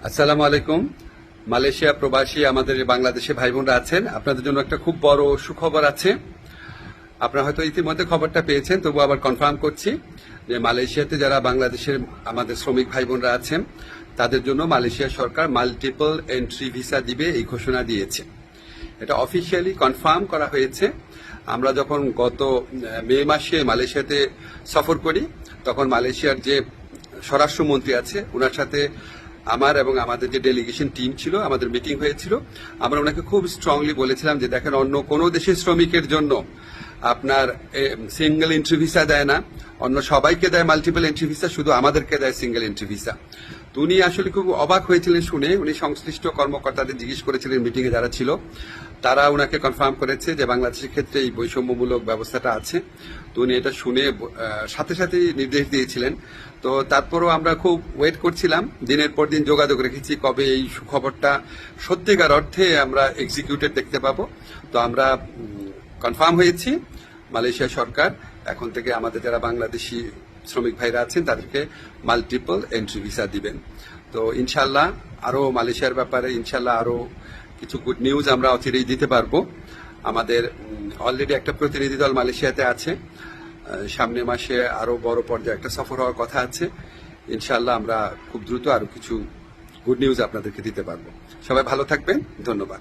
আসসালামু আলাইকুম। মালয়েশিয়া প্রবাসী আমাদের বাংলাদেশে ভাই বোনরা আছেন, আপনাদের জন্য একটা খুব বড় সুখবর আছে। আপনারা হয়তো ইতিমধ্যে খবরটা পেয়েছেন, তবু আবার কনফার্ম করছি যে মালয়েশিয়াতে যারা বাংলাদেশের আমাদের শ্রমিক ভাই বোনরা আছেন তাদের জন্য মালয়েশিয়া সরকার মাল্টিপল এন্ট্রি ভিসা দিবে এই ঘোষণা দিয়েছে। এটা অফিসিয়ালি কনফার্ম করা হয়েছে। আমরা যখন গত মে মাসে মালয়েশিয়াতে সফর করি তখন মালয়েশিয়ার যে স্বরাষ্ট্রমন্ত্রী আছে ওনার সাথে আমার এবং আমাদের যে ডেলিগেশন টিম ছিল আমাদের মিটিং হয়েছিল। আমরা ওনাকে খুব স্ট্রংলি বলেছিলাম যে দেখেন, অন্য কোনো দেশের শ্রমিকের জন্য আপনার সিঙ্গেল এন্ট্রি ভিসা দেয় না, অন্য সবাইকে দেয় মাল্টিপল এন্ট্রি ভিসা, শুধু আমাদেরকে দেয় সিঙ্গেল এন্ট্রি ভিসা। তো উনি আসলে খুব অবাক হয়েছিলেন শুনে। উনি সংশ্লিষ্ট কর্মকর্তাদের জিজ্ঞেস করেছিলেন, মিটিংয়ে যারা ছিল তারা ওনাকে কনফার্ম করেছে যে বাংলাদেশের ক্ষেত্রে এই বৈষম্যমূলক ব্যবস্থাটা আছে। তো উনি এটা শুনে সাথে সাথেই নির্দেশ দিয়েছিলেন। তো তারপরও আমরা খুব ওয়েট করছিলাম, দিনের পর দিন যোগাযোগ রেখেছি কবে এই সুখবরটা সত্যিকার অর্থে আমরা এক্সিকিউটেড দেখতে পাবো। তো আমরা কনফার্ম হয়েছি মালয়েশিয়া সরকার এখন থেকে আমাদের যারা বাংলাদেশি শ্রমিক ভাইরা আছেন তাদেরকে মাল্টিপল এন্ট্রি ভিসা দিবেন। তো ইনশাল্লাহ আরো মালয়েশিয়ার ব্যাপারে ইনশাল্লাহ আরো কিছু গুড নিউজ আমরা অচিরেই দিতে পারবো। আমাদের অলরেডি একটা প্রতিনিধি দল মালয়েশিয়াতে আছে, সামনে মাসে আরো বড় পর্যায়ে একটা সফর হওয়ার কথা আছে। ইনশাল্লাহ আমরা খুব দ্রুত আরো কিছু গুড নিউজ আপনাদেরকে দিতে পারবো। সবাই ভালো থাকবেন, ধন্যবাদ।